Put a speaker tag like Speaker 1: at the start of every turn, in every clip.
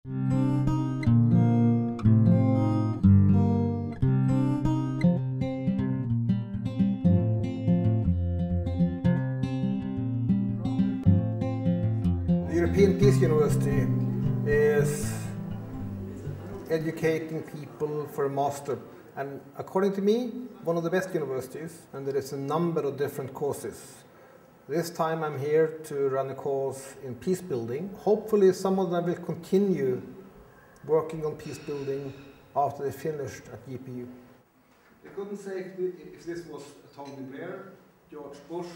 Speaker 1: The European Peace University is educating people for a master, and according to me, one of the best universities, and there is a number of different courses. This time I'm here to run a course in peace building. Hopefully some of them will continue working on peace building after they finished at GPU. They couldn't say if this was Tony Blair, George Bush,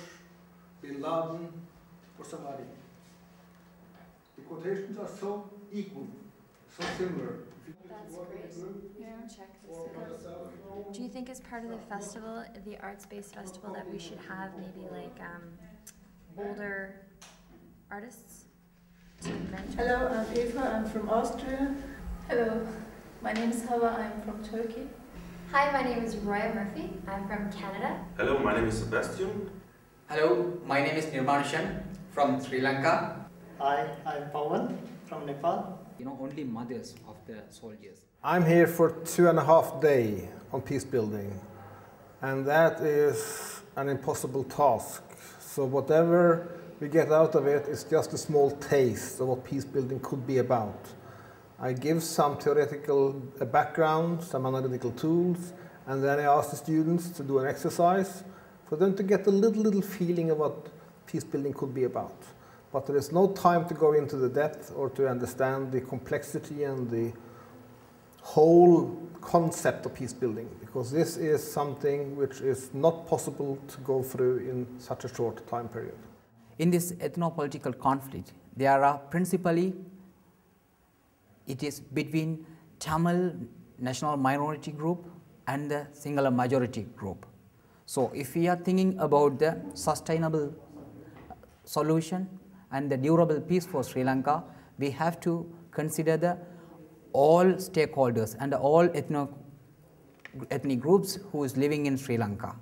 Speaker 1: Bin Laden, or somebody. The quotations are so equal, so similar.
Speaker 2: That's great. Yeah. Check this out. Do you think as part of the festival, the arts-based festival, that we should have maybe like older artists to mentor?
Speaker 3: Hello, I'm Eva, I'm from Austria.
Speaker 4: Hello, my name is Hawa, I'm from Turkey.
Speaker 2: Hi, my name is Roya Murphy, I'm from Canada.
Speaker 5: Hello, my name is Sebastian.
Speaker 6: Hello, my name is Nirmanishan from Sri Lanka.
Speaker 7: Hi, I'm Pawan from Nepal.
Speaker 6: Only mothers of the soldiers.
Speaker 1: I'm here for 2.5 days on peace building, and that is an impossible task. So whatever we get out of it is just a small taste of what peace building could be about. I give some theoretical background, some analytical tools, and then I ask the students to do an exercise for them to get a little feeling of what peace building could be about. But there is no time to go into the depth or to understand the complexity and the whole concept of peace building, because this is something which is not possible to go through in such a short time period.
Speaker 6: In this ethno-political conflict, there are principally, it is between Tamil national minority group and the singular majority group. So if we are thinking about the sustainable solution and the durable peace for Sri Lanka, we have to consider all stakeholders and all ethnic groups who is living in Sri Lanka,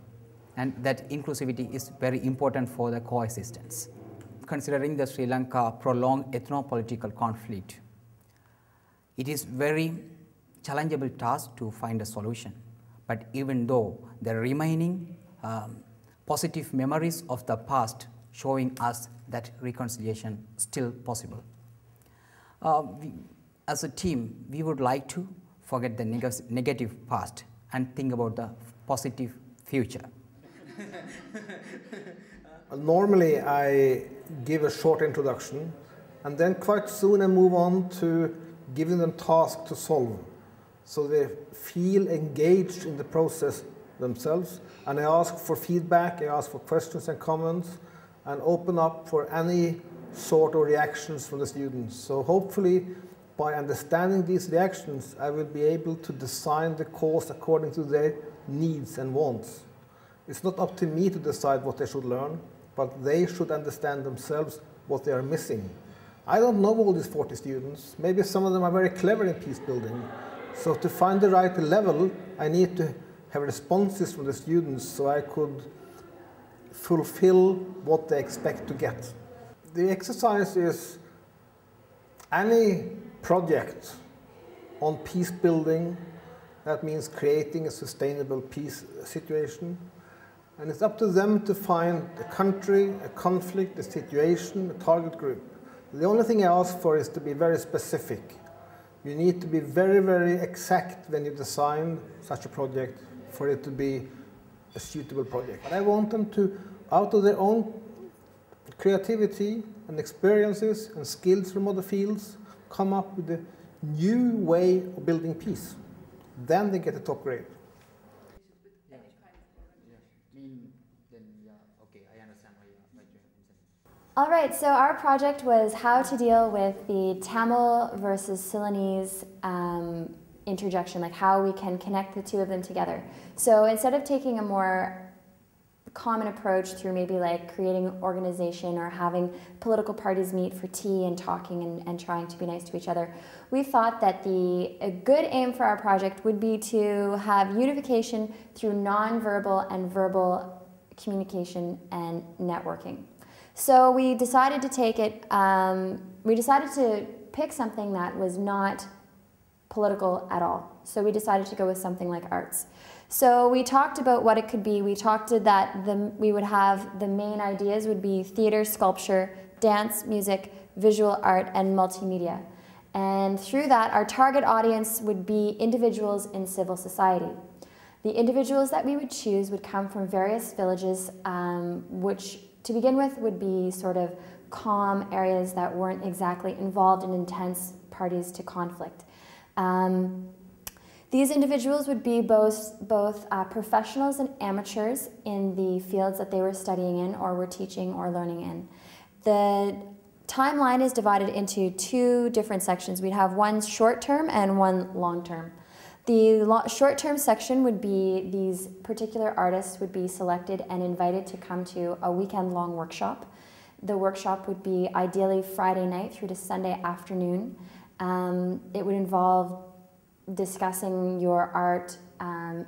Speaker 6: and that inclusivity is very important for the coexistence. Considering the Sri Lanka prolonged ethno-political conflict, it is very challengeable task to find a solution. But even though the remaining positive memories of the past showing us that reconciliation still possible. As a team, we would like to forget the negative past and think about the positive future.
Speaker 1: Normally I give a short introduction, and then quite soon I move on to giving them tasks to solve, so they feel engaged in the process themselves, and I ask for feedback, I ask for questions and comments, and open up for any sort of reactions from the students. So hopefully, by understanding these reactions, I will be able to design the course according to their needs and wants. It's not up to me to decide what they should learn, but they should understand themselves what they are missing. I don't know all these 40 students. Maybe some of them are very clever in peace building. So to find the right level, I need to have responses from the students so I could fulfill what they expect to get. The exercise is any project on peace building, that means creating a sustainable peace situation, and it's up to them to find a country, a conflict, a situation, a target group. The only thing I ask for is to be very specific. You need to be very exact when you design such a project for it to be a suitable project. But I want them to, out of their own creativity and experiences and skills from other fields, come up with a new way of building peace. Then they get a top grade.
Speaker 2: All right, so our project was how to deal with the Tamil versus Ceylonese interjection, like how we can connect the two of them together. So instead of taking a more common approach through maybe like creating an organization or having political parties meet for tea and talking and trying to be nice to each other, we thought that a good aim for our project would be to have unification through non-verbal and verbal communication and networking. So we decided to take it, we decided to pick something that was not political at all. So we decided to go with something like arts. So we talked about what it could be. We talked that we would have the main ideas would be theater, sculpture, dance, music, visual art, and multimedia. And through that, our target audience would be individuals in civil society. The individuals that we would choose would come from various villages, which to begin with would be sort of calm areas that weren't exactly involved in intense parties to conflict. These individuals would be both professionals and amateurs in the fields that they were studying in or were teaching or learning in. The timeline is divided into two different sections. We'd have one short-term and one long-term. The short-term section would be these particular artists would be selected and invited to come to a weekend-long workshop. The workshop would be ideally Friday night through to Sunday afternoon. It would involve discussing your art,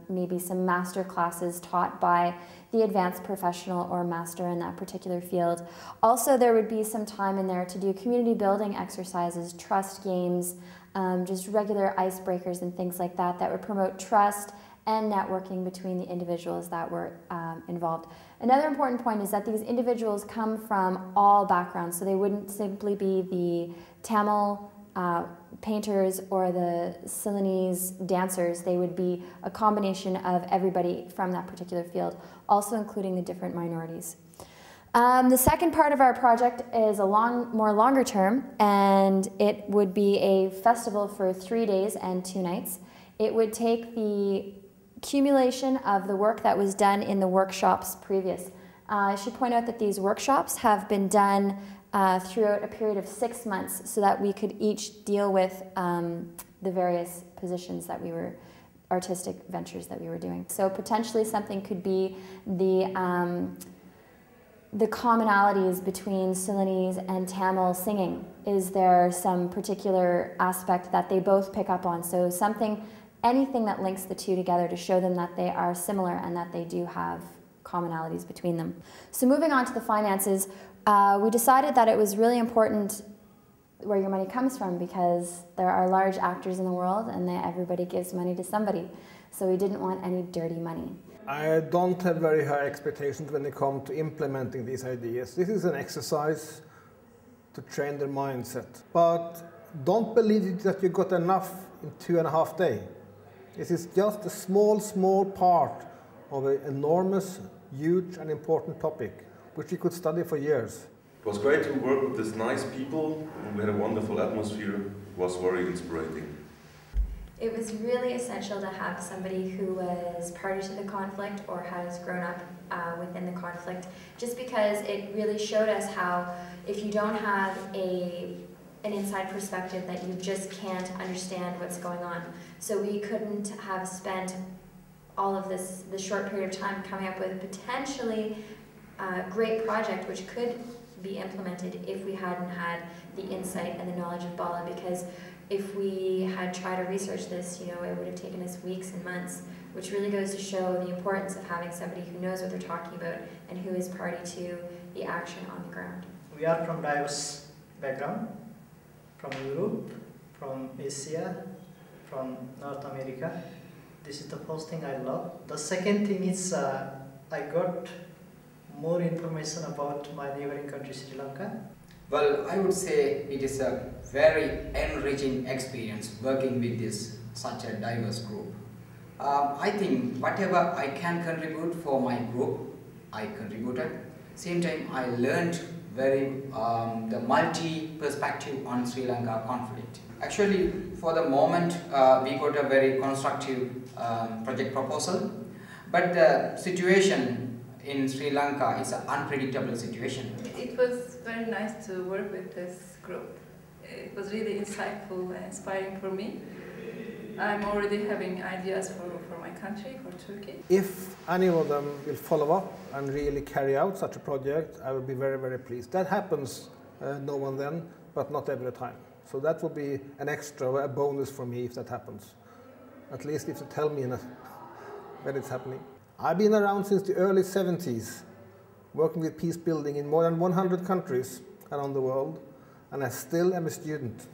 Speaker 2: maybe some master classes taught by the advanced professional or master in that particular field. Also, there would be some time in there to do community building exercises, trust games, just regular icebreakers and things like that that would promote trust and networking between the individuals that were involved. Another important point is that these individuals come from all backgrounds, so they wouldn't simply be the Tamil painters or the Ceylonese dancers. They would be a combination of everybody from that particular field, also including the different minorities. The second part of our project is a more longer term, and it would be a festival for 3 days and 2 nights. It would take the accumulation of the work that was done in the workshops previous. I should point out that these workshops have been done throughout a period of 6 months so that we could each deal with the various positions that we were, artistic ventures that we were doing. So potentially something could be the commonalities between Ceylonese and Tamil singing. Is there some particular aspect that they both pick up on? So anything that links the two together to show them that they are similar and that they do have commonalities between them. So moving on to the finances, we decided that it was really important where your money comes from, because there are large actors in the world and everybody gives money to somebody. So we didn't want any dirty money.
Speaker 1: I don't have very high expectations when it comes to implementing these ideas. This is an exercise to train their mindset. But don't believe that you got enough in 2.5 days. This is just a small part of an enormous, huge and important topic, which we could study for years.
Speaker 5: It was great to work with these nice people, and we had a wonderful atmosphere. It was very inspiring.
Speaker 2: It was really essential to have somebody who was party to the conflict or has grown up within the conflict, just because it really showed us how if you don't have an inside perspective, that you just can't understand what's going on. So we couldn't have spent all of this short period of time coming up with potentially a great project which could be implemented if we hadn't had the insight and the knowledge of Bala, because if we had tried to research this, it would have taken us weeks and months, which really goes to show the importance of having somebody who knows what they're talking about and who is party to the action on the ground.
Speaker 7: We are from diverse background, from Europe, from Asia, from North America. This is the first thing I love. The second thing is I got more information about my neighboring country, Sri Lanka.
Speaker 6: Well, I would say it is a very enriching experience working with such a diverse group. I think whatever I can contribute for my group, I contributed. Same time, I learned the multi-perspective on Sri Lanka conflict. Actually, for the moment, we got a very constructive project proposal, but the situation in Sri Lanka is an unpredictable situation.
Speaker 4: It was very nice to work with this group. It was really insightful and inspiring for me. I'm already having ideas for my country, for Turkey.
Speaker 1: If any of them will follow up and really carry out such a project, I will be very, very pleased. That happens now and then, but not every time. So that will be an extra, a bonus for me if that happens. At least if you tell me when it's happening. I've been around since the early 70s, working with peace building in more than 100 countries around the world, and I still am a student.